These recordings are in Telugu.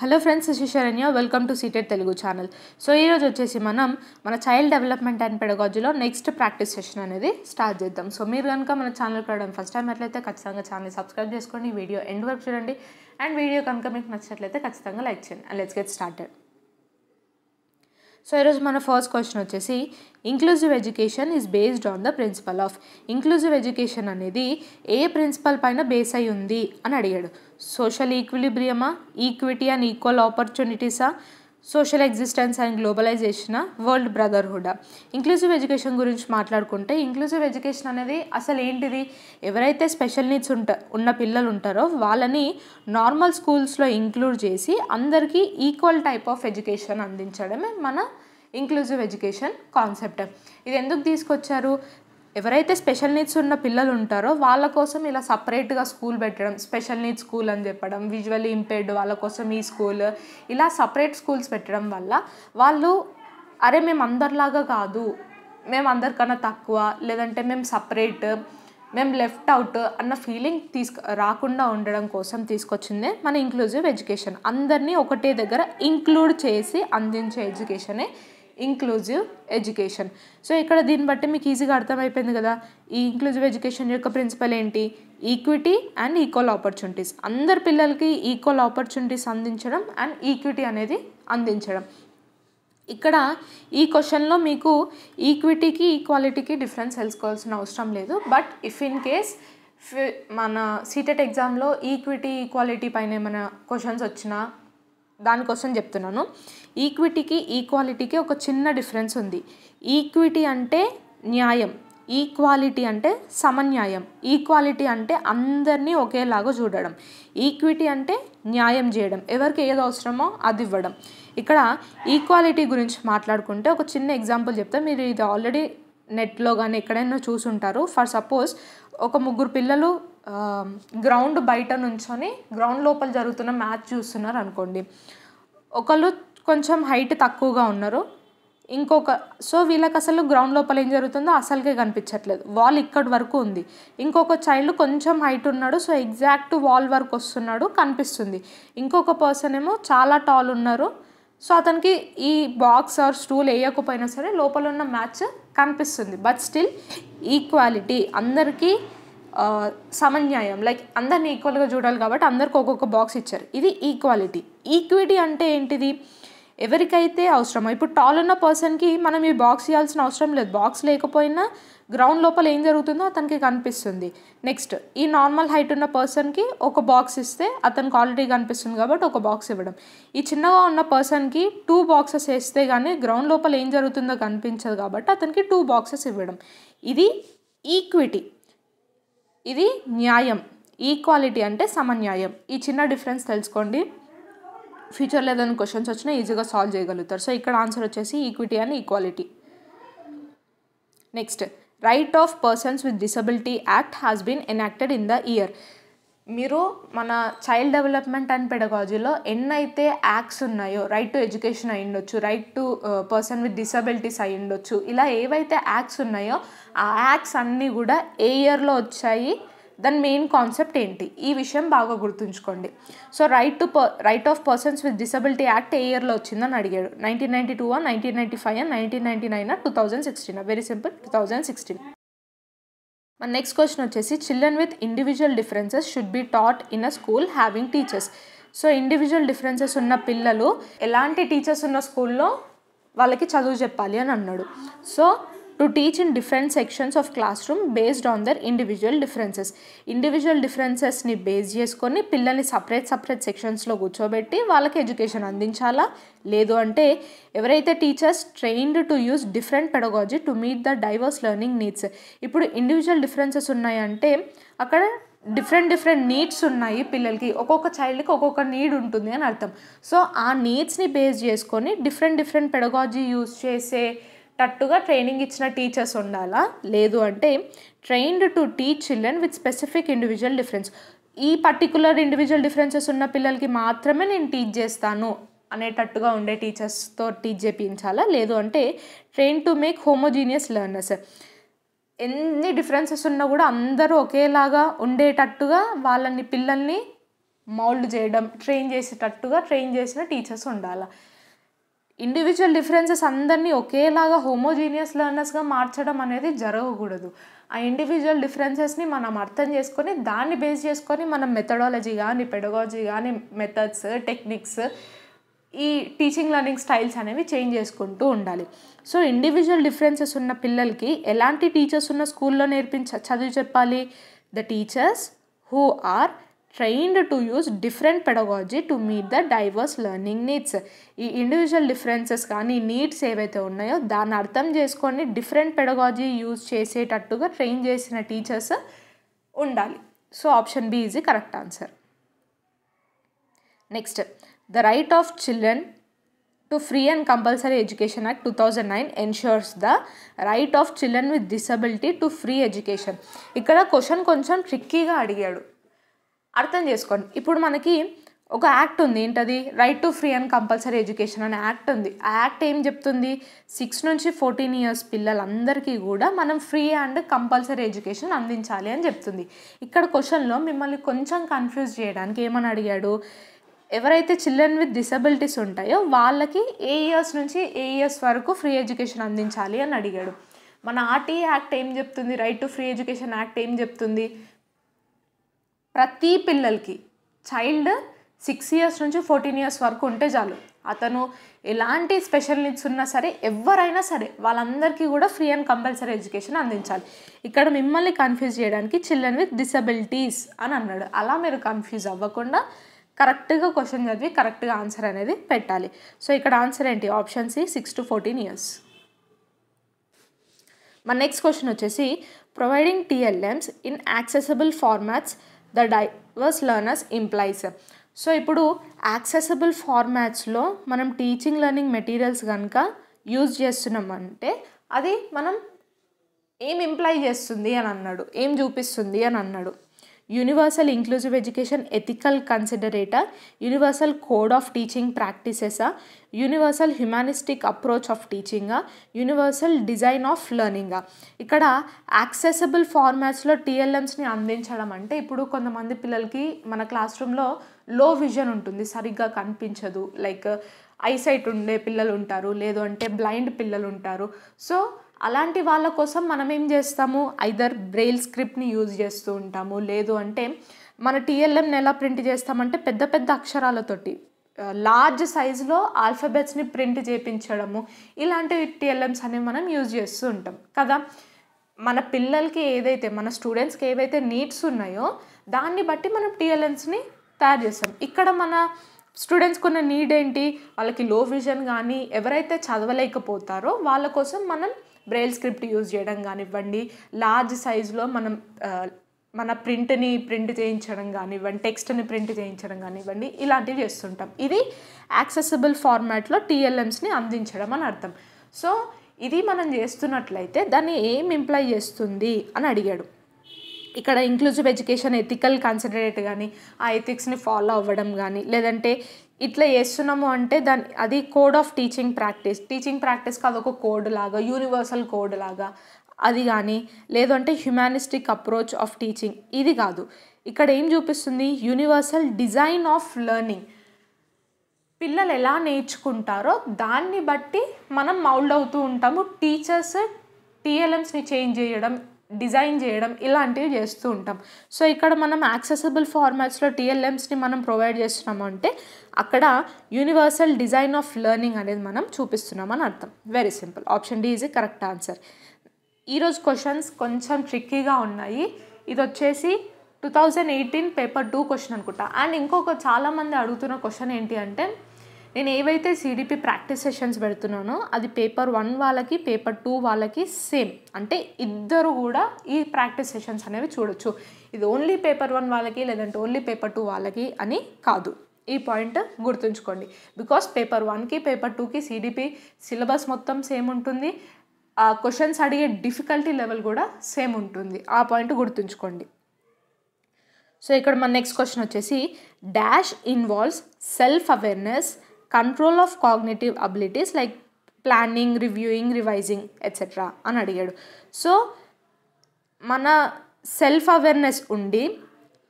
Hello friends, this is Sharanya. Welcome to CTET Telugu channel. So ఈరోజు వచ్చేసి మన చైల్డ్ డెవలప్మెంట్ అండ్ పెడగాజీలో నెక్స్ట్ ప్రాక్టీస్ సెషన్ అనేది స్టార్ట్ చేద్దాం. సో మీరు కనుక మన ఛానల్కి రావడం ఫస్ట్ టైం అట్లయితే ఖచ్చితంగా ఛానల్ సబ్స్క్రైబ్ చేసుకోండి, వీడియో ఎండ్ వరకు చూడండి అండ్ వీడియో కనుక మీకు నచ్చినట్లయితే ఖచ్చితంగా లైక్ చేయండి. And let's get started. So ఈరోజు మన ఫస్ట్ క్వశ్చన్ వచ్చేసి inclusive education is based on the principle of. Inclusive education అనేది ఏ ప్రిన్సిపల్ పైన బేస్ అయి ఉంది అని అడిగాడు. సోషల్ ఈక్విలిబ్రియమా, ఈక్విటీ అండ్ ఈక్వల్ ఆపర్చునిటీసా, సోషల్ ఎగ్జిస్టెన్స్ అండ్ గ్లోబలైజేషనా, వరల్డ్ బ్రదర్హుడా. ఇంక్లూజివ్ ఎడ్యుకేషన్ గురించి మాట్లాడుకుంటే ఇంక్లూజివ్ ఎడ్యుకేషన్ అనేది అసలు ఏంటిది? ఎవరైతే స్పెషల్ నీడ్స్ ఉన్న పిల్లలు ఉంటారో వాళ్ళని నార్మల్ స్కూల్స్లో ఇంక్లూడ్ చేసి అందరికీ ఈక్వల్ టైప్ ఆఫ్ ఎడ్యుకేషన్ అందించడమే మన ఇంక్లూజివ్ ఎడ్యుకేషన్ కాన్సెప్ట్. ఇది ఎందుకు తీసుకొచ్చారు? ఎవరైతే స్పెషల్ నీడ్స్ ఉన్న పిల్లలు ఉంటారో వాళ్ళ కోసం ఇలా సపరేట్గా స్కూల్ పెట్టడం, స్పెషల్ నీడ్స్ స్కూల్ అని చెప్పడం, విజువల్లీ ఇంపేర్డ్ వాళ్ళ కోసం ఈ స్కూల్, ఇలా సపరేట్ స్కూల్స్ పెట్టడం వల్ల వాళ్ళు అరే మేము అందరిలాగా కాదు, మేము అందరికన్నా తక్కువ, లేదంటే మేము సపరేట్, మేము లెఫ్ట్ అవుట్ అన్న ఫీలింగ్ రాకుండా ఉండడం కోసం తీసుకొచ్చిందే మన ఇంక్లూజివ్ ఎడ్యుకేషన్. అందరినీ ఒకటే దగ్గర ఇంక్లూడ్ చేసి అందించే ఎడ్యుకేషనే ఇంక్లూజివ్ ఎడ్యుకేషన్. సో ఇక్కడ దీన్ని బట్టి మీకు ఈజీగా అర్థమైపోయింది కదా, ఈ ఇంక్లూజివ్ ఎడ్యుకేషన్ యొక్క ప్రిన్సిపల్ ఏంటి? Equity and equal opportunities. అందరి పిల్లలకి ఈక్వల్ ఆపర్చునిటీస్ అందించడం అండ్ ఈక్విటీ అనేది అందించడం. ఇక్కడ ఈ క్వశ్చన్లో మీకు ఈక్విటీకి ఈక్వాలిటీకి డిఫరెన్స్ తెలుసుకోవాల్సిన అవసరం లేదు. బట్ ఇఫ్ ఇన్ కేస్ మన సీటెట్ ఎగ్జామ్లో ఈక్విటీ ఈక్వాలిటీ పైన ఏమైనా క్వశ్చన్స్ వచ్చినా దానికోసం చెప్తున్నాను. ఈక్విటీకి ఈక్వాలిటీకి ఒక చిన్న డిఫరెన్స్ ఉంది. ఈక్విటీ అంటే న్యాయం, ఈక్వాలిటీ అంటే సమన్యాయం. ఈక్వాలిటీ అంటే అందరినీ ఒకేలాగా చూడడం, ఈక్విటీ అంటే న్యాయం చేయడం, ఎవరికి ఏది అవసరమో అది ఇవ్వడం. ఇక్కడ ఈక్వాలిటీ గురించి మాట్లాడుకుంటే ఒక చిన్న ఎగ్జాంపుల్ చెప్తే, మీరు ఇది ఆల్రెడీ నెట్లో కానీ ఎక్కడైనా చూసుంటారు. ఫర్ సపోజ్ ఒక ముగ్గురు పిల్లలు గ్రౌండ్ బయట నుంచొని గ్రౌండ్ లోపల జరుగుతున్న మ్యాచ్ చూస్తున్నారు అనుకోండి. ఒకళ్ళు కొంచెం హైట్ తక్కువగా ఉన్నారు, సో వీళ్ళకి అసలు గ్రౌండ్ లోపల ఏం జరుగుతుందో అసలుకే కనిపించట్లేదు, వాల్ ఇక్కడి వరకు ఉంది. ఇంకొక చైల్డ్ కొంచెం హైట్ ఉన్నాడు, సో ఎగ్జాక్ట్ వాల్ వరకు వస్తున్నాడు, కనిపిస్తుంది. ఇంకొక పర్సన్ ఏమో చాలా టాల్ ఉన్నారు, సో అతనికి ఈ బాక్స్ ఆర్ స్టూల్ వేయకపోయినా సరే లోపల ఉన్న మ్యాచ్ కనిపిస్తుంది. బట్ స్టిల్ ఈక్వాలిటీ, అందరికీ సమన్యాయం, లైక్ అందరిని ఈక్వల్గా చూడాలి కాబట్టి అందరికి ఒక్కొక్క బాక్స్ ఇచ్చారు. ఇది ఈక్వాలిటీ. ఈక్విటీ అంటే ఏంటిది? ఎవరికైతే అవసరమో, ఇప్పుడు టాల్ ఉన్న పర్సన్కి మనం ఈ బాక్స్ ఇవ్వాల్సిన అవసరం లేదు, బాక్స్ లేకపోయినా గ్రౌండ్ లోపల ఏం జరుగుతుందో అతనికి కనిపిస్తుంది. నెక్స్ట్ ఈ నార్మల్ హైట్ ఉన్న పర్సన్కి ఒక బాక్స్ ఇస్తే అతనికి ఆల్రెడీ కనిపిస్తుంది కాబట్టి ఒక బాక్స్ ఇవ్వడం. ఈ చిన్నగా ఉన్న పర్సన్కి 2 బాక్సెస్ వేస్తే కానీ గ్రౌండ్ లోపల ఏం జరుగుతుందో కనిపించదు కాబట్టి అతనికి 2 బాక్సెస్ ఇవ్వడం. ఇది ఈక్విటీ, ఇది న్యాయం. ఈక్వాలిటీ అంటే సమన్యాయం. ఈ చిన్న డిఫరెన్స్ తెలుసుకోండి, ఫ్యూచర్లో ఏదైనా క్వశ్చన్స్ వచ్చినా ఈజీగా సాల్వ్ చేయగలుగుతారు. సో ఇక్కడ ఆన్సర్ వచ్చేసి equity and equality. Next, right of persons with disability act has been enacted in the year. మీరు మన చైల్డ్ డెవలప్మెంట్ అండ్ పెడగాజీలో ఎన్నైతే యాక్ట్స్ ఉన్నాయో, రైట్ టు ఎడ్యుకేషన్ అయి ఉండొచ్చు, right to person with disabilities అయి ఉండొచ్చు, ఇలా ఏవైతే యాక్ట్స్ ఉన్నాయో ఆ యాక్ట్స్ అన్నీ కూడా ఏ ఇయర్లో వచ్చాయి, దాని మెయిన్ కాన్సెప్ట్ ఏంటి, ఈ విషయం బాగా గుర్తుంచుకోండి. So right of persons with disability act ఏ ఇయర్లో వచ్చిందని అడిగాడు. 1992, 1995, 1999, 2016. Very simple, 2016. మన నెక్స్ట్ క్వశ్చన్ వచ్చేసి children with individual differences should be taught in a school having teachers. So individual differences ఉన్న పిల్లలు ఎలాంటి టీచర్స్ ఉన్న స్కూల్లో వాళ్ళకి చదువు చెప్పాలి అని అన్నాడు. So to teach in different sections of classroom based on their individual differences. Individual డిఫరెన్సెస్ని బేస్ చేసుకొని పిల్లల్ని సపరేట్ సెక్షన్స్లో కూర్చోబెట్టి వాళ్ళకి ఎడ్యుకేషన్ అందించాలా, లేదు అంటే ఎవరైతే teachers trained to use different pedagogy to meet the divorce learning needs. ఇప్పుడు ఇండివిజువల్ డిఫరెన్సెస్ ఉన్నాయంటే అక్కడ డిఫరెంట్ నీడ్స్ ఉన్నాయి పిల్లలకి, ఒక్కొక్క చైల్డ్కి ఒక్కొక్క నీడ్ ఉంటుంది అని అర్థం. సో ఆ నీడ్స్ని బేస్ చేసుకొని డిఫరెంట్ పెడగాజీ యూస్ చేసేటట్టుగా ట్రైనింగ్ ఇచ్చిన టీచర్స్ ఉండాలా, లేదు అంటే trained to teach children with specific individual difference. ఈ పర్టికులర్ ఇండివిజువల్ డిఫరెన్సెస్ ఉన్న పిల్లలకి మాత్రమే నేను టీచ్ చేస్తాను అనేటట్టుగా ఉండే టీచర్స్తో టీచ్ చేయించాలా, లేదు అంటే train to make homogeneous learners. ఎన్ని డిఫరెన్సెస్ ఉన్నా కూడా అందరూ ఒకేలాగా ఉండేటట్టుగా పిల్లల్ని మౌల్డ్ చేయడం, ట్రైన్ చేసేటట్టుగా ట్రైన్ చేసిన టీచర్స్ ఉండాలి. ఇండివిజువల్ డిఫరెన్సెస్ అందరినీ ఒకేలాగా హోమోజీనియస్ లెర్నర్స్గా మార్చడం అనేది జరగకూడదు. ఆ ఇండివిజువల్ డిఫరెన్సెస్ని మనం అర్థం చేసుకొని దాన్ని బేస్ చేసుకొని మనం మెథడాలజీ కానీ, పెడగాలజీ కానీ, మెథడ్స్, టెక్నిక్స్, ఈ టీచింగ్ లెర్నింగ్ స్టైల్స్ అనేవి చేంజ్ చేసుకుంటూ ఉండాలి. సో ఇండివిజువల్ డిఫరెన్సెస్ ఉన్న పిల్లలకి ఎలాంటి టీచర్స్ ఉన్న స్కూల్లో చదువు చెప్పాలి? ద teachers who are trained to use different pedagogy to meet the diverse learning needs. ఈ ఇండివిజువల్ డిఫరెన్సెస్ కానీ నీడ్స్ ఏవైతే ఉన్నాయో దాన్ని అర్థం చేసుకొని డిఫరెంట్ పెడగాజీ యూజ్ చేసేటట్టుగా ట్రైన్ చేసిన టీచర్స్ ఉండాలి. So option B is the correct answer. Next, the right of children to free and compulsory education act 2009 ensures the right of children with disability to free education. ఇక్కడ క్వశ్చన్ కొంచెం ట్రిక్కీగా అడిగాడు, అర్థం చేసుకోండి. ఇప్పుడు మనకి ఒక యాక్ట్ ఉంది, ఏంటది? Right to free and compulsory education అనే యాక్ట్ ఉంది. ఆ యాక్ట్ ఏం చెప్తుంది? 6 నుంచి 14 ఇయర్స్ పిల్లలందరికీ కూడా మనం ఫ్రీ అండ్ కంపల్సరీ ఎడ్యుకేషన్ అందించాలి అని చెప్తుంది. ఇక్కడ క్వశ్చన్లో మిమ్మల్ని కొంచెం కన్ఫ్యూజ్ చేయడానికి ఏమని అడిగాడు? ఎవరైతే చిల్డ్రన్ విత్ డిసబిలిటీస్ ఉంటాయో వాళ్ళకి ఏ ఇయర్స్ నుంచి ఏ ఇయర్స్ వరకు ఫ్రీ ఎడ్యుకేషన్ అందించాలి అని అడిగాడు. మన ఆర్టీఏ యాక్ట్ ఏం చెప్తుంది? Right to free education act ఏం చెప్తుంది? ప్రతి పిల్లలకి చైల్డ్ 6 ఇయర్స్ నుంచి 14 ఇయర్స్ వరకు ఉంటే చాలు, అతను ఎలాంటి స్పెషల్ నీడ్స్ ఉన్నా సరే ఎవరైనా సరే వాళ్ళందరికీ కూడా ఫ్రీ అండ్ కంపల్సరీ ఎడ్యుకేషన్ అందించాలి. ఇక్కడ మిమ్మల్ని కన్ఫ్యూజ్ చేయడానికి చిల్డ్రన్ విత్ డిసబిలిటీస్ అని అన్నాడు. అలా మీరు కన్ఫ్యూజ్ అవ్వకుండా కరెక్ట్గా క్వశ్చన్ చదివి కరెక్ట్గా ఆన్సర్ అనేది పెట్టాలి. సో ఇక్కడ ఆన్సర్ ఏంటి? Option C, 6 to 14 years. మన నెక్స్ట్ క్వశ్చన్ వచ్చేసి providing TLMs in accessible formats the diverse learners implies. So ఇప్పుడు యాక్సెసిబుల్ ఫార్మాట్స్లో మనం టీచింగ్ లెర్నింగ్ మెటీరియల్స్ కనుక యూజ్ చేస్తున్నామంటే అది మనం ఏం ఇంప్లై చేస్తుంది అని అన్నాడు, ఏం చూపిస్తుంది అని అన్నాడు. యూనివర్సల్ ఇంక్లూజివ్ ఎడ్యుకేషన్ ఎథికల్ కన్సిడరేటా, యూనివర్సల్ కోడ్ ఆఫ్ టీచింగ్ ప్రాక్టీసెసా, యూనివర్సల్ హ్యుమానిస్టిక్ అప్రోచ్ ఆఫ్ టీచింగా, యూనివర్సల్ డిజైన్ ఆఫ్ లెర్నింగా. ఇక్కడ యాక్సెసిబుల్ ఫార్మాట్స్లో టీఎల్ఎమ్స్ని అందించడం అంటే ఇప్పుడు కొంతమంది పిల్లలకి మన క్లాస్ రూమ్లో లో విజన్ ఉంటుంది, సరిగ్గా కనిపించదు, లైక్ ఐసైట్ ఉండే పిల్లలు ఉంటారు, లేదు అంటే బ్లైండ్ పిల్లలు ఉంటారు. సో అలాంటి వాళ్ళ కోసం మనం ఏం చేస్తాము? ఐదర్ బ్రెయిల్ స్క్రిప్ట్ని యూజ్ చేస్తూ ఉంటాము, లేదు అంటే మన టీఎల్ఎంని ఎలా ప్రింట్ చేస్తామంటే పెద్ద పెద్ద అక్షరాలతోటి లార్జ్ సైజులో ఆల్ఫాబెట్స్ని ప్రింట్ చేయించడము, ఇలాంటి టీఎల్ఎమ్స్ అనేవి మనం యూజ్ చేస్తూ ఉంటాం కదా. మన పిల్లలకి ఏదైతే, మన స్టూడెంట్స్కి ఏవైతే నీడ్స్ ఉన్నాయో దాన్ని బట్టి మనం టీఎల్ఎమ్స్ని తయారు చేస్తాం. ఇక్కడ మన స్టూడెంట్స్కి ఉన్న నీడ్ ఏంటి? వాళ్ళకి లో విజన్ కానీ ఎవరైతే చదవలేకపోతారో వాళ్ళ కోసం మనం బ్రెయిల్ స్క్రిప్ట్ యూజ్ చేయడం కానివ్వండి, లార్జ్ సైజులో మనం మన ప్రింట్ని ప్రింట్ చేయించడం కానివ్వండి, టెక్స్ట్ని ప్రింట్ చేయించడం కానివ్వండి, ఇలాంటివి చేస్తుంటాం. ఇది యాక్సెసిబుల్ ఫార్మాట్లో టీఎల్ఎమ్స్ని అందించడం అని అర్థం. సో ఇది మనం చేస్తున్నట్లయితే దాన్ని ఏం ఇంప్లై చేస్తుంది అని అడిగాడు. ఇక్కడ ఇంక్లూజివ్ ఎడ్యుకేషన్ ఎథికల్ కన్సిడరేట్ కానీ ఆ ఎథిక్స్ని ఫాలో అవ్వడం కానీ, లేదంటే ఇట్లా చేస్తున్నాము అంటే అది కోడ్ ఆఫ్ టీచింగ్ ప్రాక్టీస్కి అదొక కోడ్ లాగా, యూనివర్సల్ కోడ్ లాగా అది కానీ, లేదు అంటే హ్యుమానిస్టిక్ అప్రోచ్ ఆఫ్ టీచింగ్, ఇది కాదు. ఇక్కడ ఏం చూపిస్తుంది? Universal design of learning. పిల్లలు ఎలా నేర్చుకుంటారో దాన్ని బట్టి మనం మౌల్డ్ అవుతూ ఉంటాము. టీచర్స్ టీఎల్ఎమ్స్ని చేంజ్ చేయడం, డిజైన్ చేయడం, ఇలాంటివి చేస్తూ ఉంటాం. సో ఇక్కడ మనం యాక్సెసిబుల్ ఫార్మాట్స్లో టీఎల్ఎమ్స్ని మనం ప్రొవైడ్ చేస్తున్నాము అంటే అక్కడ యూనివర్సల్ డిజైన్ ఆఫ్ లెర్నింగ్ అనేది మనం చూపిస్తున్నామని అర్థం. Very simple. Option D is correct answer. ఈరోజు క్వశ్చన్స్ కొంచెం ట్రిక్కీగా ఉన్నాయి. ఇది వచ్చేసి 2018 పేపర్ 2 క్వశ్చన్ అనుకుంటా. అండ్ ఇంకొక చాలామంది అడుగుతున్న క్వశ్చన్ ఏంటి అంటే, నేను ఏవైతే సిడిపి ప్రాక్టీస్ సెషన్స్ పెడుతున్నానో అది పేపర్ 1 వాళ్ళకి, పేపర్ 2 వాళ్ళకి సేమ్, అంటే ఇద్దరు కూడా ఈ ప్రాక్టీస్ సెషన్స్ అనేవి చూడొచ్చు. ఇది ఓన్లీ పేపర్ 1 వాళ్ళకి లేదంటే ఓన్లీ పేపర్ 2 వాళ్ళకి అని కాదు. ఈ పాయింట్ గుర్తుంచుకోండి. బికాస్ పేపర్ 1కి పేపర్ 2కి సిడిపి సిలబస్ మొత్తం సేమ్ ఉంటుంది, ఆ క్వశ్చన్స్ అడిగే డిఫికల్టీ లెవెల్ కూడా సేమ్ ఉంటుంది. ఆ పాయింట్ గుర్తుంచుకోండి. సో ఇక్కడ మన నెక్స్ట్ క్వశ్చన్ వచ్చేసి dash involves self awareness, control of cognitive abilities like planning, reviewing, revising etcetera అని అడిగాడు. సో మన సెల్ఫ్ అవేర్నెస్ ఉండి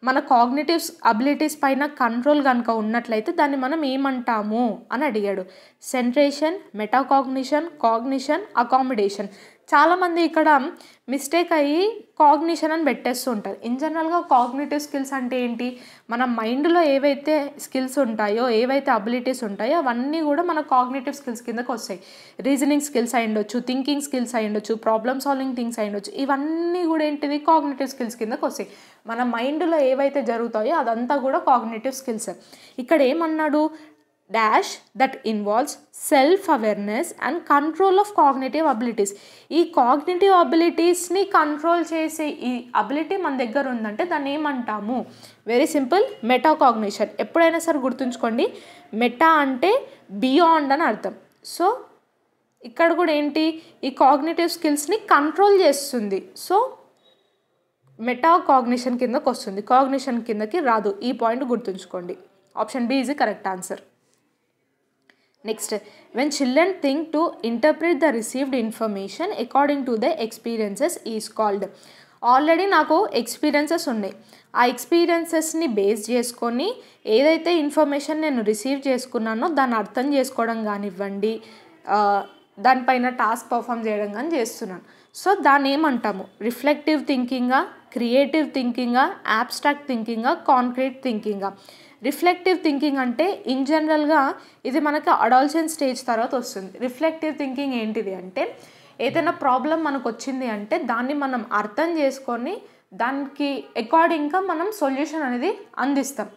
మన కాగ్నిటివ్ అబిలిటీస్ పైన కంట్రోల్ కనుక ఉన్నట్లయితే దాన్ని మనం ఏమంటాము అని అడిగాడు. సెంట్రేషన్, మెటాకాగ్నిషన్, కాగ్నిషన్, అకామిడేషన్. చాలామంది ఇక్కడ మిస్టేక్ అయ్యి కాగ్నిషన్ అని పెట్టేస్తూ ఉంటారు. ఇన్ జనరల్గా కాగ్నిటివ్ స్కిల్స్ అంటే ఏంటి, మన మైండ్లో ఏవైతే స్కిల్స్ ఉంటాయో, ఏవైతే అబిలిటీస్ ఉంటాయో అవన్నీ కూడా మన కాగ్నిటివ్ స్కిల్స్ కిందకు వస్తాయి. రీజనింగ్ స్కిల్స్ అయి ఉండొచ్చు, థింకింగ్ స్కిల్స్ అయి ఉండొచ్చు, ప్రాబ్లమ్ సాల్వింగ్ థింగ్స్ అయి ఉండొచ్చు. ఇవన్నీ కూడా ఏంటిది, కాగ్నిటివ్ స్కిల్స్ కిందకు వస్తాయి. మన మైండ్లో ఏవైతే జరుగుతాయో అదంతా కూడా కాగ్నిటివ్ స్కిల్స్. ఇక్కడ ఏమన్నాడు, dash that involves self awareness and control of cognitive abilities. ఈ కాగ్నిటివ్ అబిలిటీస్ని కంట్రోల్ చేసే ఈ అబిలిటీ మన దగ్గర ఉందంటే దాన్ని ఏమంటాము, వెరీ సింపుల్, మెటాకాగ్నిషన్. ఎప్పుడైనా సరే గుర్తుంచుకోండి, మెటా అంటే బియాండ్ అని అర్థం. సో ఇక్కడ కూడా ఏంటి, ఈ కాగ్నిటివ్ స్కిల్స్ని కంట్రోల్ చేస్తుంది. సో మెటాకాగ్నిషన్ కిందకి వస్తుంది, కాగ్నిషన్ కిందకి రాదు. ఈ పాయింట్ గుర్తుంచుకోండి. Option B is the correct answer. Next, when children think to interpret the received information according to their experiences is called. Already నాకు ఎక్స్పీరియన్సెస్ ఉన్నాయి. ఆ ఎక్స్పీరియన్సెస్ని బేస్ చేసుకొని ఏదైతే ఇన్ఫర్మేషన్ నేను రిసీవ్ చేసుకున్నానో దాన్ని అర్థం చేసుకోవడం కానివ్వండి, దానిపైన టాస్క్ పర్ఫామ్ చేయడం కానీ చేస్తున్నాను. సో దాన్ని ఏమంటాము, రిఫ్లెక్టివ్ థింకింగా, క్రియేటివ్ థింకింగా, యాబ్స్ట్రాక్ట్ థింకింగా, కాంక్రీట్ థింకింగా. రిఫ్లెక్టివ్ థింకింగ్ అంటే ఇన్ జనరల్గా ఇది మనకి అడాల్సెంట్ స్టేజ్ తర్వాత వస్తుంది. రిఫ్లెక్టివ్ థింకింగ్ ఏంటిది అంటే, ఏదైనా ప్రాబ్లం మనకు వచ్చింది అంటే దాన్ని మనం అర్థం చేసుకొని దానికి అకార్డింగ్గా మనం సొల్యూషన్ అనేది అందిస్తాం.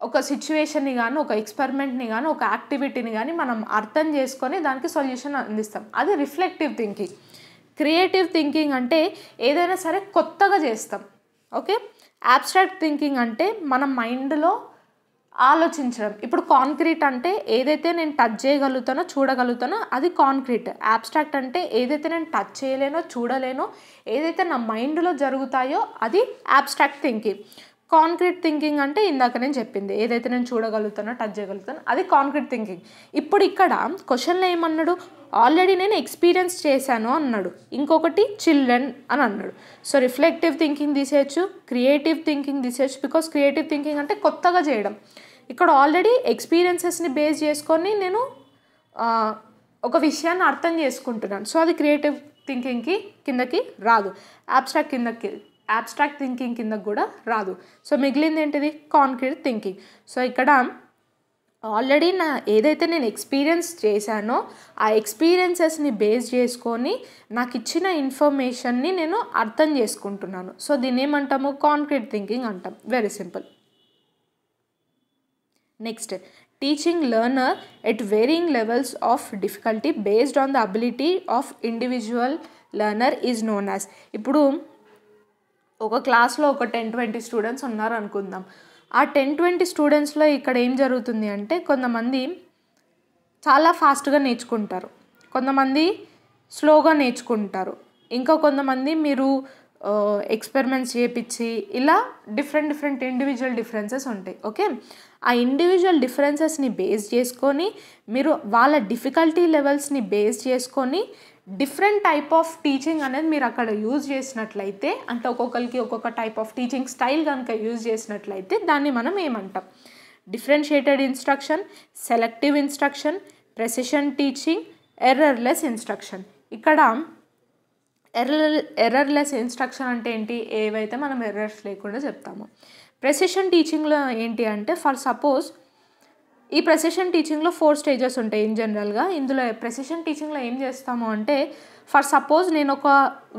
ఒక సిచ్యువేషన్ని కానీ, ఒక ఎక్స్పెరిమెంట్ని కానీ, ఒక యాక్టివిటీని కానీ మనం అర్థం చేసుకొని దానికి సొల్యూషన్ అందిస్తాం. అది రిఫ్లెక్టివ్ థింకింగ్. క్రియేటివ్ థింకింగ్ అంటే ఏదైనా సరే కొత్తగా చేస్తాం. ఓకే, యాబ్స్ట్రాక్ట్ థింకింగ్ అంటే మన మైండ్లో ఆలోచించడం. ఇప్పుడు కాంక్రీట్ అంటే ఏదైతే నేను టచ్ చేయగలుగుతానో, చూడగలుగుతానో అది కాంక్రీట్. యాబ్స్ట్రాక్ట్ అంటే ఏదైతే నేను టచ్ చేయలేనో, చూడలేనో, ఏదైతే నా మైండ్లో జరుగుతాయో అది యాబ్స్ట్రాక్ట్ థింకింగ్. కాంక్రీట్ థింకింగ్ అంటే ఇందాక నేను చెప్పింది, ఏదైతే నేను చూడగలుగుతానో, టచ్ చేయగలుగుతానో అది కాంక్రీట్ థింకింగ్. ఇప్పుడు ఇక్కడ క్వశ్చన్లో ఏమన్నాడు, ఆల్రెడీ నేను ఎక్స్పీరియన్స్ చేశాను అన్నాడు, ఇంకొకటి చిల్డ్రన్ అని అన్నాడు. సో రిఫ్లెక్టివ్ థింకింగ్ తీసేయచ్చు, క్రియేటివ్ థింకింగ్ తీసేయచ్చు. బికాస్ క్రియేటివ్ థింకింగ్ అంటే కొత్తగా చేయడం. ఇక్కడ ఆల్రెడీ ఎక్స్పీరియన్సెస్ని బేస్ చేసుకొని నేను ఒక విషయాన్ని అర్థం చేసుకుంటున్నాను. సో అది క్రియేటివ్ థింకింగ్కి కిందకి రాదు, యాబ్స్ట్రాక్ట్ థింకింగ్ కిందకి కూడా రాదు. సో మిగిలింది ఏంటిది, కాంక్రీట్ థింకింగ్. సో ఇక్కడ ఆల్రెడీ ఏదైతే నేను ఎక్స్పీరియన్స్ చేశానో ఆ ఎక్స్పీరియన్సెస్ని బేస్ చేసుకొని నాకు ఇచ్చిన ఇన్ఫర్మేషన్ని నేను అర్థం చేసుకుంటున్నాను. సో దీన్ని ఏమంటాము, కాంక్రీట్ థింకింగ్ అంటాం. Very simple. Next, teaching learner at wearing levels of difficulty based on the ability of individual learner is known as. ఇప్పుడు ఒక క్లాస్లో ఒక 10-20 స్టూడెంట్స్ ఉన్నారు అనుకుందాం. ఆ 10-20 స్టూడెంట్స్లో ఇక్కడ ఏం జరుగుతుంది అంటే, కొంతమంది చాలా ఫాస్ట్గా నేర్చుకుంటారు, కొంతమంది స్లోగా నేర్చుకుంటారు, ఇంకా కొంతమంది మీరు ఎక్స్పెరిమెంట్స్ చేయించి ఇలా డిఫరెంట్ ఇండివిజువల్ డిఫరెన్సెస్ ఉంటాయి. ఓకే, ఆ ఇండివిజువల్ డిఫరెన్సెస్ని బేస్ చేసుకొని మీరు వాళ్ళ డిఫికల్టీ లెవెల్స్ని బేస్ చేసుకొని డిఫరెంట్ టైప్ ఆఫ్ టీచింగ్ అనేది మీరు అక్కడ యూజ్ చేసినట్లయితే, అంటే ఒక్కొక్కరికి ఒక్కొక్క టైప్ ఆఫ్ టీచింగ్ స్టైల్ కనుక యూజ్ చేసినట్లయితే దాన్ని మనం ఏమంటాం, differentiated instruction, selective instruction, precision teaching, errorless instruction. ఇక్కడ ఎర్రర్లెస్ ఇన్స్ట్రక్షన్ అంటే ఏంటి, ఏవైతే మనం ఎర్రర్స్ లేకుండా చెప్తామో. ప్రెసిషన్ టీచింగ్లో ఏంటి అంటే, ఫర్ సపోజ్ ఈ ప్రెసిషన్ టీచింగ్లో 4 స్టేజెస్ ఉంటాయి ఇన్ జనరల్గా. ఇందులో ప్రెసిషన్ టీచింగ్లో ఏం చేస్తాము అంటే, ఫర్ సపోజ్ నేను ఒక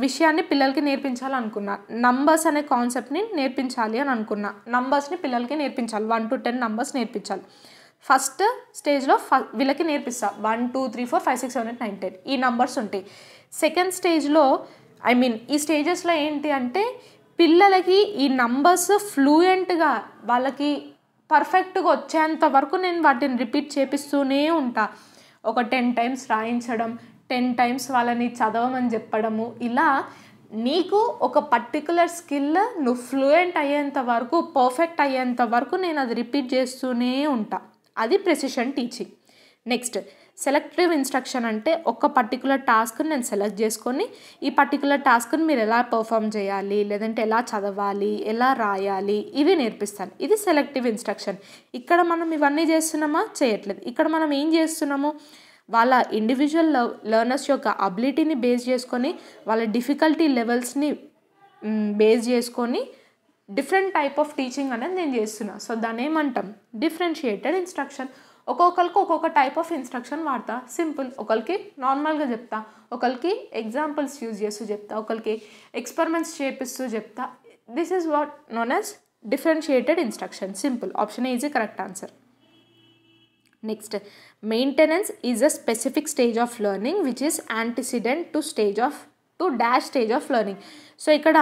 విషయాన్ని పిల్లలకి నేర్పించాలనుకున్నా, నంబర్స్ అనే కాన్సెప్ట్ని నేర్పించాలి అని అనుకున్నా, నంబర్స్ని పిల్లలకి నేర్పించాలి, 1 to 10 నంబర్స్ నేర్పించాలి. ఫస్ట్ స్టేజ్లో వీళ్ళకి నేర్పిస్తా 1 2 3 4 5 6 7 8 9 10 ఈ నంబర్స్ ఉంటాయి. సెకండ్ స్టేజ్లో ఈ స్టేజెస్లో ఏంటి అంటే, పిల్లలకి ఈ నంబర్స్ ఫ్లూయెంట్గా వాళ్ళకి పర్ఫెక్ట్గా వచ్చేంత వరకు నేను వాటిని రిపీట్ చేపిస్తూనే ఉంటా. ఒక 10 times రాయించడం, 10 times వాళ్ళని చదవమని చెప్పడము, ఇలా నీకు ఒక పర్టికులర్ స్కిల్ నువ్వు ఫ్లూయెంట్ అయ్యేంత వరకు, పర్ఫెక్ట్ అయ్యేంత వరకు నేను అది రిపీట్ చేస్తూనే ఉంటా. అది precision teaching. Next, selective instruction అంటే ఒక పర్టికులర్ టాస్క్ని నేను సెలెక్ట్ చేసుకొని ఈ పర్టికులర్ టాస్క్ని మీరు ఎలా పర్ఫామ్ చేయాలి, లేదంటే ఎలా చదవాలి, ఎలా రాయాలి, ఇవి నేర్పిస్తాను. ఇది సెలెక్టివ్ ఇన్స్ట్రక్షన్. ఇక్కడ మనం ఇవన్నీ చేస్తున్నామా? చేయట్లేదు. ఇక్కడ మనం ఏం చేస్తున్నాము, వాళ్ళ ఇండివిజువల్ లెర్నర్స్ యొక్క అబిలిటీని బేస్ చేసుకొని, వాళ్ళ డిఫికల్టీ లెవెల్స్ని బేస్ చేసుకొని డిఫరెంట్ టైప్ ఆఫ్ టీచింగ్ అనేది నేను చేస్తున్నాను. సో దాన్ని ఏమంటాం? Differentiated instruction. ఒక్కొక్కరికి ఒక్కొక్క టైప్ ఆఫ్ ఇన్స్ట్రక్షన్ వాడతా. సింపుల్. ఒకరికి నార్మల్గా చెప్తా, ఒకరికి ఎగ్జాంపుల్స్ యూజ్ చేస్తూ చెప్తా, ఒకరికి ఎక్స్పెరిమెంట్స్ చేపిస్తూ చెప్తా. This is what known as differentiated instruction. Simple. Option A is the correct answer. Next, maintenance is a specific stage of learning which is antecedent to dash stage of learning. So ఇక్కడ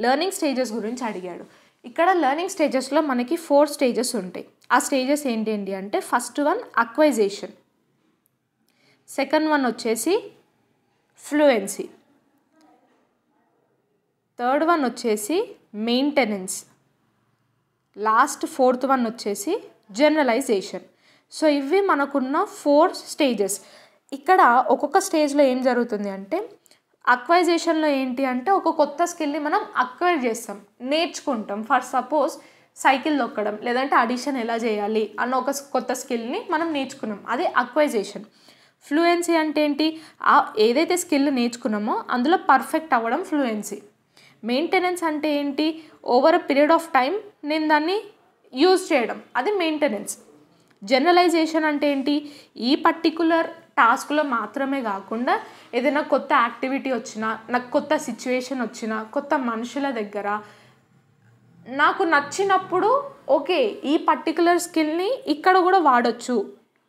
లెర్నింగ్ స్టేజెస్ గురించి అడిగాడు. ఇక్కడ లెర్నింగ్ స్టేజెస్లో మనకి 4 స్టేజెస్ ఉంటాయి. ఆ స్టేజెస్ ఏంటి అంటే, first one acquisition, second one వచ్చేసి ఫ్లూయెన్సీ, థర్డ్ వన్ వచ్చేసి మెయింటెనెన్స్, లాస్ట్ 4th వన్ వచ్చేసి జనరలైజేషన్. సో ఇవి మనకున్న 4 స్టేజెస్. ఇక్కడ ఒక్కొక్క స్టేజ్లో ఏం జరుగుతుంది అంటే, అక్వైజేషన్లో ఏంటి అంటే ఒక కొత్త స్కిల్ని మనం అక్వైర్ చేస్తాం, నేర్చుకుంటాం. ఫర్ సపోజ్ సైకిల్ తొక్కడం, లేదంటే అడిషన్ ఎలా చేయాలి అన్న ఒక కొత్త స్కిల్ని మనం నేర్చుకున్నాం, అది అక్వైజేషన్. ఫ్లూయెన్సీ అంటే ఏంటి, ఏదైతే స్కిల్ నేర్చుకున్నామో అందులో పర్ఫెక్ట్ అవ్వడం ఫ్లూయెన్సీ. మెయింటెనెన్స్ అంటే ఏంటి, over a period of time నేను దాన్ని యూజ్ చేయడం, అది మెయింటెనెన్స్. జనరలైజేషన్ అంటే ఏంటి, ఈ పర్టికులర్ టాస్క్లో మాత్రమే కాకుండా ఏదైనా కొత్త యాక్టివిటీ వచ్చినా, నాకు కొత్త సిచ్యువేషన్ వచ్చినా, కొత్త మనుషుల దగ్గర నాకు నచ్చినప్పుడు ఓకే ఈ పర్టికులర్ స్కిల్ని ఇక్కడ కూడా వాడచ్చు,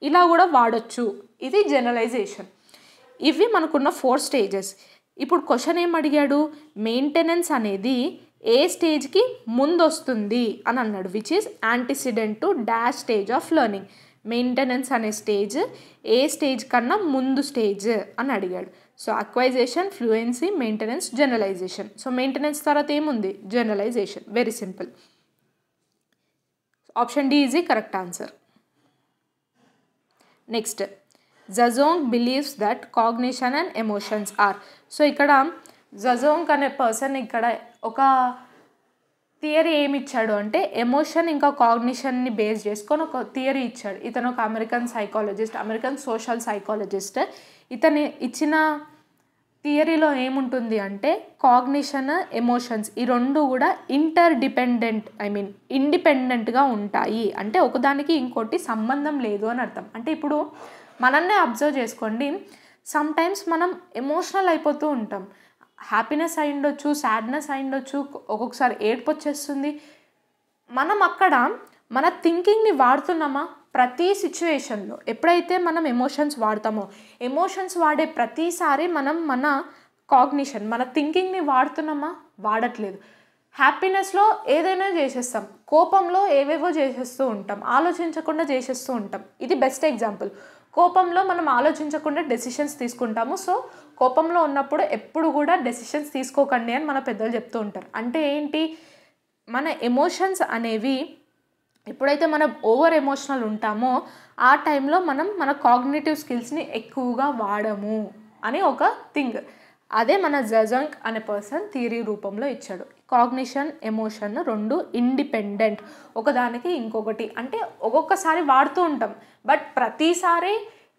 ఇలా కూడా వాడచ్చు, ఇది జనరలైజేషన్. ఇవి మనకున్న 4 స్టేజెస్. ఇప్పుడు క్వశ్చన్ ఏం అడిగాడు, మెయింటెనెన్స్ అనేది ఏ స్టేజ్కి ముందు వస్తుంది అని అన్నాడు, which is antecedent to dash stage of learning. Maintenance అనే స్టేజ్ ఏ స్టేజ్ కన్నా ముందు స్టేజ్ అని అడిగాడు. So acquisition, fluency, maintenance, generalisation. So maintenance తర్వాత ఏముంది, generalisation. Very simple. Option D is the correct answer. Next, Zajonc believes that cognition and emotions are. So ఇక్కడ జజోంగ్ అనే పర్సన్ ఇక్కడ ఒక థియరీ ఏమి ఇచ్చాడు అంటే, ఎమోషన్ ఇంకా కాగ్నిషన్ని బేస్ చేసుకొని ఒక థియరీ ఇచ్చాడు. ఇతను ఒక American psychologist, American social psychologist. ఇతను ఇచ్చిన థియరీలో ఏముంటుంది అంటే, కాగ్నిషన్, ఎమోషన్స్ ఈ రెండు కూడా ఇండిపెండెంట్గా ఉంటాయి. అంటే ఒకదానికి ఇంకోటి సంబంధం లేదు అని అర్థం. అంటే ఇప్పుడు మనన్నే అబ్జర్వ్ చేసుకోండి, సమ్ టైమ్స్ మనం ఎమోషనల్ అయిపోతూ ఉంటాం. హ్యాపీనెస్ అయి ఉండొచ్చు, సాడ్నెస్ అయి ఉండొచ్చు, ఒక్కొక్కసారి ఏడుపు వచ్చేస్తుంది. మనం అక్కడ మన థింకింగ్ని వాడుతున్నామా? ప్రతి సిచ్యువేషన్లో ఎప్పుడైతే మనం ఎమోషన్స్ వాడతామో, ఎమోషన్స్ వాడే ప్రతిసారి మనం మన కాగ్నిషన్, మన థింకింగ్ని వాడుతున్నామా? వాడట్లేదు. హ్యాపీనెస్లో ఏదైనా చేసేస్తాం, కోపంలో ఏవేవో చేసేస్తూ ఉంటాం, ఆలోచించకుండా చేసేస్తూ ఉంటాం. ఇది బెస్ట్ ఎగ్జాంపుల్. కోపంలో మనం ఆలోచించకుండా డెసిషన్స్ తీసుకుంటాము. సో కోపంలో ఉన్నప్పుడు ఎప్పుడు కూడా డెసిషన్స్ తీసుకోకండి అని మన పెద్దలు చెప్తూ ఉంటారు. అంటే ఏంటి, మన ఎమోషన్స్ అనేవి ఎప్పుడైతే మనం ఓవర్ ఎమోషనల్ ఉంటామో ఆ టైంలో మనం మన కాగ్నిటివ్ స్కిల్స్ని ఎక్కువగా వాడము అని ఒక థింగ్. అదే మన జజోంగ్ అనే పర్సన్ థియరీ రూపంలో ఇచ్చాడు. కాగ్నిషన్, ఎమోషన్ రెండు ఇండిపెండెంట్, ఒకదానికి ఇంకొకటి. అంటే ఒక్కొక్కసారి వాడుతూ ఉంటాం, బట్ ప్రతిసారి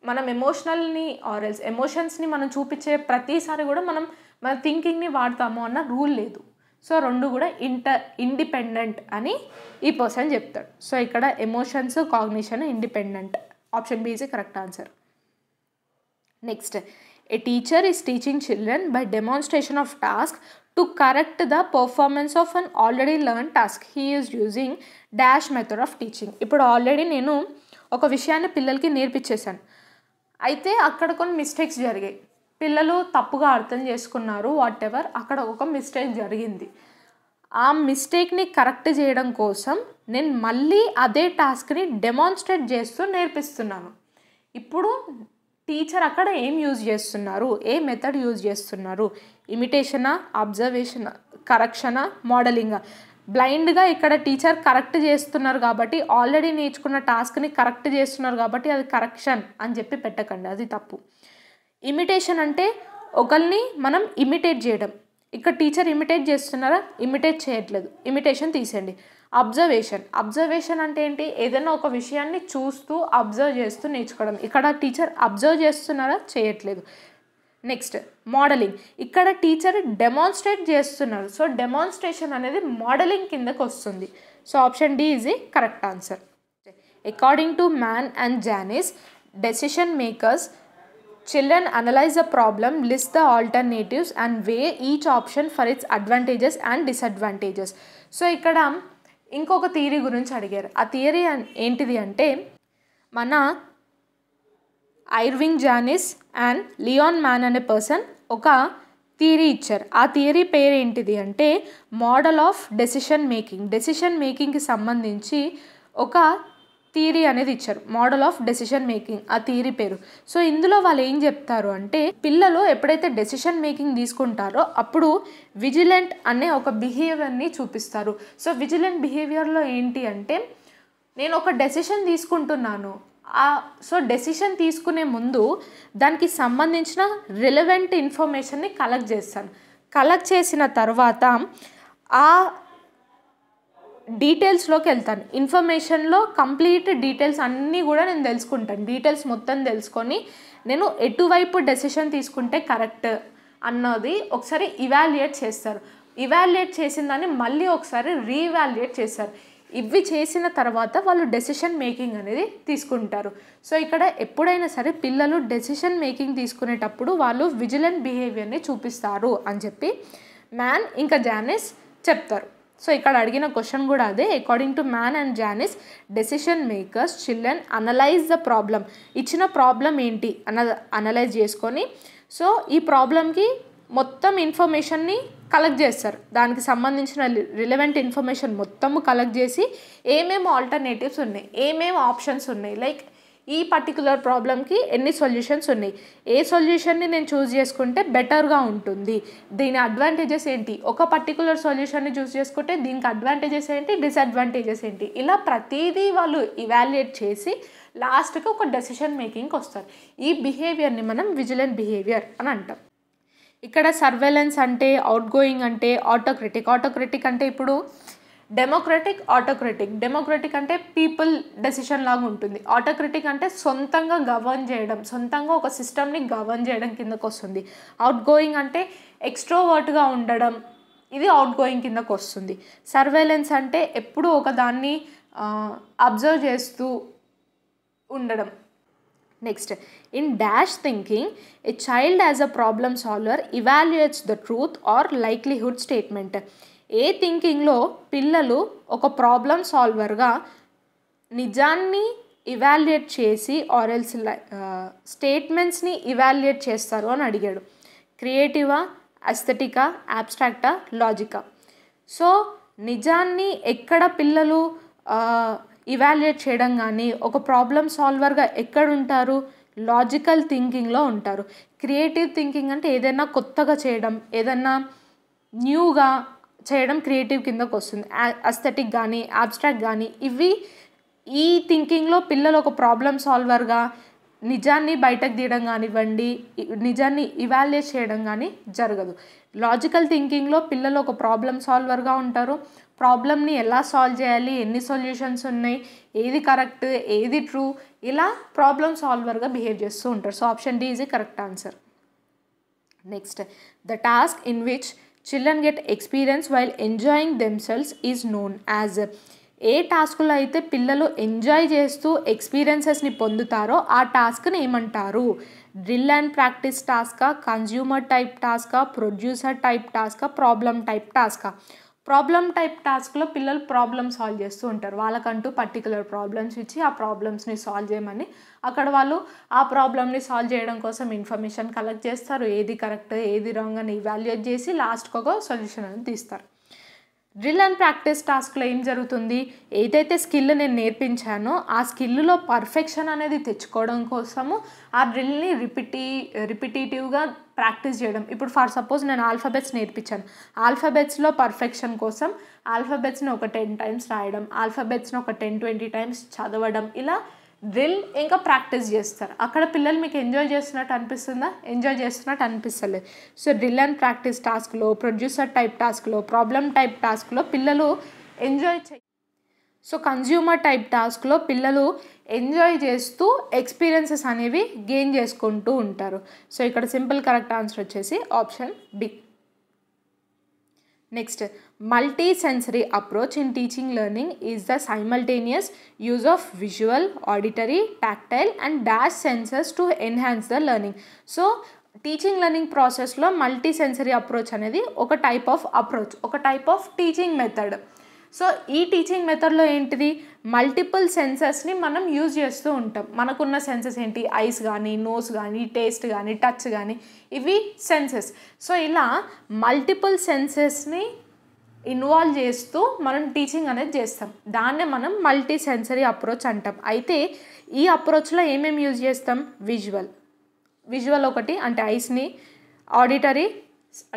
మనం ఎమోషనల్ని ఆర్ ఎల్స్ ఎమోషన్స్ని మనం చూపించే ప్రతిసారి కూడా మనం మన థింకింగ్ని వాడతాము అన్న రూల్ లేదు. సో రెండు కూడా ఇండిపెండెంట్ అని ఈ పర్సన్ చెప్తాడు. సో ఇక్కడ emotions, cognition independent. Option B is correct answer. Next, a teacher is teaching children by demonstration of task to correct the performance of an already learned task. He is using dash method of teaching. ఇప్పుడు ఆల్రెడీ నేను ఒక విషయాన్ని పిల్లలకి నేర్పించేశాను, అయితే అక్కడ కొన్ని మిస్టేక్స్ జరిగాయి, పిల్లలు తప్పుగా అర్థం చేసుకున్నారు, వాట్ ఎవర్, అక్కడ ఒక మిస్టేక్ జరిగింది. ఆ మిస్టేక్ని కరెక్ట్ చేయడం కోసం నేను మళ్ళీ అదే టాస్క్ని డెమాన్స్ట్రేట్ చేస్తూ నేర్పిస్తున్నాను. ఇప్పుడు టీచర్ అక్కడ ఏం యూజ్ చేస్తున్నారు, ఏ మెథడ్ యూజ్ చేస్తున్నారు, ఇమిటేషనా, అబ్జర్వేషన్, కరెక్షనా, మోడలింగా. బ్లైండ్గా ఇక్కడ టీచర్ కరెక్ట్ చేస్తున్నారు కాబట్టి, ఆల్రెడీ నేర్చుకున్న టాస్క్ని కరెక్ట్ చేస్తున్నారు కాబట్టి అది కరెక్షన్ అని చెప్పి పెట్టకండి, అది తప్పు. ఇమిటేషన్ అంటే ఒకరిని మనం ఇమిటేట్ చేయడం. ఇక్కడ టీచర్ ఇమిటేట్ చేస్తున్నారా? ఇమిటేట్ చేయట్లేదు, ఇమిటేషన్ తీసేయండి. అబ్జర్వేషన్ అంటే ఏంటి? ఏదైనా ఒక విషయాన్ని చూస్తూ అబ్జర్వ్ చేస్తూ నేర్చుకోవడం. ఇక్కడ టీచర్ అబ్జర్వ్ చేస్తున్నారా? చేయట్లేదు. Next modelling. ఇక్కడ టీచర్ డెమాన్స్ట్రేట్ చేస్తున్నారు. సో డెమాన్స్ట్రేషన్ అనేది మోడలింగ్ కిందకు వస్తుంది. So option D is a correct answer. According to Mann and Janis, decision makers, children analyze the problem, list the alternatives and weigh each option for its advantages and disadvantages. So ఇక్కడ ఇంకొక థియరీ గురించి అడిగారు. ఆ థియరీ ఏంటిది అంటే, మన ఐర్వింగ్ జానిస్ అండ్ లియాన్ మ్యాన్ అనే పర్సన్ ఒక థియరీ ఇచ్చారు. ఆ థియరీ పేరు ఏంటిది అంటే మోడల్ ఆఫ్ డెసిషన్ మేకింగ్కి సంబంధించి ఒక థియరీ అనేది ఇచ్చారు, మోడల్ ఆఫ్ డెసిషన్ మేకింగ్, ఆ థియరీ పేరు. సో ఇందులో వాళ్ళు ఏం చెప్తారు అంటే, పిల్లలు ఎప్పుడైతే డెసిషన్ మేకింగ్ తీసుకుంటారో అప్పుడు విజిలెంట్ అనే ఒక బిహేవియర్ని చూపిస్తారు. సో విజిలెంట్ బిహేవియర్లో ఏంటి అంటే, నేను ఒక డెసిషన్ తీసుకుంటున్నాను, సో డెసిషన్ తీసుకునే ముందు దానికి సంబంధించిన రిలవెంట్ ఇన్ఫర్మేషన్ని కలెక్ట్ చేస్తాను. కలెక్ట్ చేసిన తర్వాత ఆ డీటెయిల్స్లోకి వెళ్తాను. ఇన్ఫర్మేషన్లో కంప్లీట్ డీటెయిల్స్ అన్నీ కూడా నేను తెలుసుకుంటాను. డీటెయిల్స్ మొత్తం తెలుసుకొని నేను ఎటువైపు డెసిషన్ తీసుకుంటే కరెక్ట్ అన్నది ఒకసారి ఇవాల్యుయేట్ చేస్తారు. ఇవాల్యుయేట్ చేసిన దాన్ని మళ్ళీ ఒకసారి రీవాల్యుయేట్ చేస్తారు. ఇవి చేసిన తర్వాత వాళ్ళు డెసిషన్ మేకింగ్ అనేది తీసుకుంటారు. సో ఇక్కడ ఎప్పుడైనా సరే పిల్లలు డెసిషన్ మేకింగ్ తీసుకునేటప్పుడు వాళ్ళు విజిలెంట్ బిహేవియర్ని చూపిస్తారు అని చెప్పి మ్యాన్ ఇంకా జానిస్ చెప్తారు. సో ఇక్కడ అడిగిన క్వశ్చన్ కూడా అదే. According to Mann and Janis, decision makers, children analyse the problem. ఇచ్చిన ప్రాబ్లం ఏంటి అనలైజ్ చేసుకొని, సో ఈ ప్రాబ్లంకి మొత్తం ఇన్ఫర్మేషన్ని కలెక్ట్ చేస్తారు. దానికి సంబంధించిన రిలవెంట్ ఇన్ఫర్మేషన్ మొత్తము కలెక్ట్ చేసి ఏమేమి ఆల్టర్నేటివ్స్ ఉన్నాయి, ఏమేమి ఆప్షన్స్ ఉన్నాయి, లైక్ ఈ పర్టికులర్ ప్రాబ్లంకి ఎన్ని సొల్యూషన్స్ ఉన్నాయి, ఏ సొల్యూషన్ని నేను చూస్ చేసుకుంటే బెటర్గా ఉంటుంది, దీని అడ్వాంటేజెస్ ఏంటి, ఒక పర్టికులర్ సొల్యూషన్ని చూస్ చేసుకుంటే దీనికి అడ్వాంటేజెస్ ఏంటి, డిసడ్వాంటేజెస్ ఏంటి, ఇలా ప్రతిదీ వాళ్ళు ఇవాల్యుయేట్ చేసి లాస్ట్కి ఒక డెసిషన్ మేకింగ్కి వస్తారు. ఈ బిహేవియర్ని మనం విజిలెంట్ బిహేవియర్ అని అంటాం. ఇక్కడ సర్వేలెన్స్ అంటే, అవుట్ గోయింగ్ అంటే, ఆటోక్రటిక్ అంటే ఇప్పుడు డెమోక్రటిక్ అంటే పీపుల్ డెసిషన్ లాగా ఉంటుంది. ఆటోక్రటిక్ అంటే సొంతంగా గవర్న్ చేయడం, సొంతంగా ఒక సిస్టమ్ని గవర్న్ చేయడం కిందకు వస్తుంది. అవుట్ గోయింగ్ అంటే ఎక్స్ట్రోవర్ట్గా ఉండడం, ఇది అవుట్ గోయింగ్ కిందకు వస్తుంది. సర్వేలెన్స్ అంటే ఎప్పుడు ఒక దాన్ని అబ్జర్వ్ చేస్తూ ఉండడం. Next, in dash thinking a child as a problem solver evaluates the truth or likelihood statement. ఏ థింకింగ్లో పిల్లలు ఒక ప్రాబ్లమ్ సాల్వర్గా నిజాన్ని ఇవాల్యుయేట్ చేసి ఆర్ ఎల్స్ స్టేట్మెంట్స్ని ఇవాల్యుయేట్ చేస్తారు అని అడిగాడు. క్రియేటివా, అస్థెటికా, అబ్స్ట్రాక్టా, లాజికా. సో నిజాన్ని ఎక్కడ పిల్లలు ఇవాల్యుయేట్ చేయడం కానీ, ఒక ప్రాబ్లమ్ సాల్వర్గా ఎక్కడ ఉంటారు, లాజికల్ థింకింగ్లో ఉంటారు. క్రియేటివ్ థింకింగ్ అంటే ఏదైనా కొత్తగా చేయడం, ఏదైనా న్యూగా చేయడం క్రియేటివ్ కిందకు వస్తుంది. అస్థెటిక్ కానీ అబ్స్ట్రాక్ట్ కానీ ఇవి ఈ థింకింగ్లో పిల్లలు ఒక ప్రాబ్లమ్ సాల్వర్గా నిజాన్ని బయటకు తీయడం కానివ్వండి, నిజాన్ని ఇవాల్యుయేట్ చేయడం కానీ జరగదు. లాజికల్ థింకింగ్లో పిల్లలు ఒక ప్రాబ్లమ్ సాల్వర్గా ఉంటారు. ప్రాబ్లమ్ని ఎలా సాల్వ్ చేయాలి, ఎన్ని సొల్యూషన్స్ ఉన్నాయి, ఏది కరెక్ట్, ఏది ట్రూ, ఇలా ప్రాబ్లమ్ సాల్వర్గా బిహేవ్ చేస్తూ ఉంటారు. So option D is a correct answer. Next, the task in which children get experience while enjoying themselves is known as. ఏ టాస్క్లో అయితే పిల్లలు ఎంజాయ్ చేస్తూ ఎక్స్పీరియన్సెస్ని పొందుతారో ఆ టాస్క్ని ఏమంటారు? డ్రిల్ అండ్ ప్రాక్టీస్ టాస్కా, కన్జ్యూమర్ టైప్ టాస్కా, ప్రొడ్యూసర్ టైప్ టాస్కా, ప్రాబ్లమ్ టైప్ టాస్కా. ప్రాబ్లమ్ టైప్ టాస్క్లో పిల్లలు ప్రాబ్లమ్ సాల్వ్ చేస్తూ ఉంటారు. వాళ్ళకంటూ పర్టికులర్ ప్రాబ్లమ్స్ ఇచ్చి ఆ ప్రాబ్లమ్స్ని సాల్వ్ చేయమని అక్కడ వాళ్ళు ఆ ప్రాబ్లమ్ని సాల్వ్ చేయడం కోసం ఇన్ఫర్మేషన్ కలెక్ట్ చేస్తారు. ఏది కరెక్ట్, ఏది రాంగ్ అని ఇవాల్యుయేట్ చేసి లాస్ట్కి ఒక సొల్యూషన్ అని తీస్తారు. డ్రిల్ అండ్ ప్రాక్టీస్ టాస్క్లో ఏం జరుగుతుంది? ఏదైతే స్కిల్ నేను నేర్పించానో ఆ స్కిల్లో పర్ఫెక్షన్ అనేది తెచ్చుకోవడం కోసము ఆ డ్రిల్ని రిపిటేటివ్గా ప్రాక్టీస్ చేయడం. ఇప్పుడు ఫర్ సపోజ్ నేను ఆల్ఫాబెట్స్ నేర్పించాను, ఆల్ఫాబెట్స్లో పర్ఫెక్షన్ కోసం ఆల్ఫాబెట్స్ని ఒక 10 టైమ్స్ రాయడం, ఆల్ఫాబెట్స్ని ఒక 10-20 టైమ్స్ చదవడం, ఇలా డ్రిల్ ఇంకా ప్రాక్టీస్ చేస్తారు. అక్కడ పిల్లలు మీకు ఎంజాయ్ చేస్తున్నట్టు అనిపిస్తుందా? ఎంజాయ్ చేస్తున్నట్టు అనిపిస్తలేదు. సో డ్రిల్ అండ్ ప్రాక్టీస్ టాస్క్లో, ప్రొడ్యూసర్ టైప్ టాస్క్లో, ప్రాబ్లమ్ టైప్ టాస్క్లో పిల్లలు ఎంజాయ్ సో కన్జ్యూమర్ టైప్ టాస్క్లో పిల్లలు ఎంజాయ్ చేస్తూ ఎక్స్పీరియన్సెస్ అనేవి గెయిన్ చేసుకుంటూ ఉంటారు. సో ఇక్కడ సింపుల్ కరెక్ట్ ఆన్సర్ వచ్చేసి option B. Next, multi sensory approach in teaching learning is the simultaneous use of visual, auditory, tactile and dash sensors to enhance the learning. So teaching learning ప్రాసెస్లో మల్టీ సెన్సరీ అప్రోచ్ అనేది ఒక టైప్ ఆఫ్ అప్రోచ్, ఒక type of teaching method. So ఈ టీచింగ్ మెథడ్లో ఏంటిది, మల్టిపుల్ సెన్సర్స్ని మనం యూజ్ చేస్తూ ఉంటాం. మనకున్న సెన్సెస్ ఏంటి, ఐస్ కానీ, నోస్ కానీ, టేస్ట్ కానీ, టచ్ కానీ, ఇవి సెన్సెస్. సో ఇలా మల్టిపుల్ సెన్సెస్ని ఇన్వాల్వ్ చేస్తూ మనం టీచింగ్ అనేది చేస్తాం. దాన్నే మనం మల్టీ సెన్సరీ అప్రోచ్ అంటాం. అయితే ఈ అప్రోచ్లో ఏమేమి యూజ్ చేస్తాం, విజువల్ ఒకటి అంటే ఐస్ని, ఆడిటరీ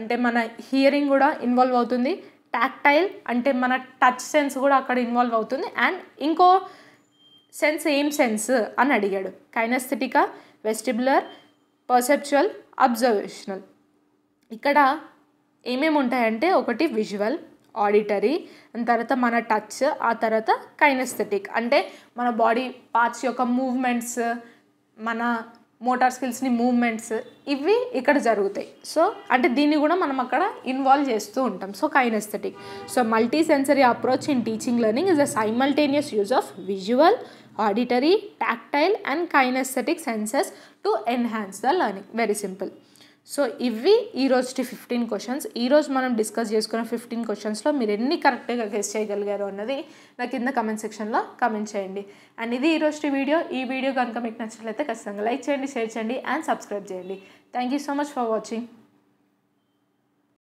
అంటే మన హియరింగ్ కూడా ఇన్వాల్వ్ అవుతుంది, టాక్టైల్ అంటే మన టచ్ సెన్స్ కూడా అక్కడ ఇన్వాల్వ్ అవుతుంది, అండ్ ఇంకో సెన్స్ ఏం సెన్స్ అని అడిగాడు, కైనస్థెటికా, వెస్టిబులర్, పర్సెప్చువల్, అబ్జర్వేషనల్. ఇక్కడ ఏమేమి ఉంటాయంటే ఒకటి విజువల్, ఆడిటరీ, తర్వాత మన టచ్, ఆ తర్వాత కైనస్థెటిక్ అంటే మన బాడీ పార్ట్స్ యొక్క మూవ్మెంట్స్, మన మోటార్ స్కిల్స్ని మూవ్మెంట్స్, ఇవి ఇక్కడ జరుగుతాయి. సో అంటే దీన్ని కూడా మనం అక్కడ ఇన్వాల్వ్ చేస్తూ ఉంటాం. So kinesthetic. So multi sensory approach in teaching learning is a simultaneous use of visual, auditory, tactile and kinesthetic senses to enhance the learning. Very simple. So ఇవి ఈరోజు 15 క్వశ్చన్స్. ఈరోజు మనం డిస్కస్ చేసుకున్న 15 క్వశ్చన్స్లో మీరు ఎన్ని కరెక్ట్గా గెస్ చేయగలిగారు అన్నది నా కింద కమెంట్ సెక్షన్లో కమెంట్ చేయండి. అండ్ ఇది ఈరోజు వీడియో. ఈ వీడియో కనుక మీకు నచ్చినట్లయితే ఖచ్చితంగా లైక్ చేయండి, షేర్ చేయండి అండ్ సబ్స్క్రైబ్ చేయండి. Thank you so much for watching.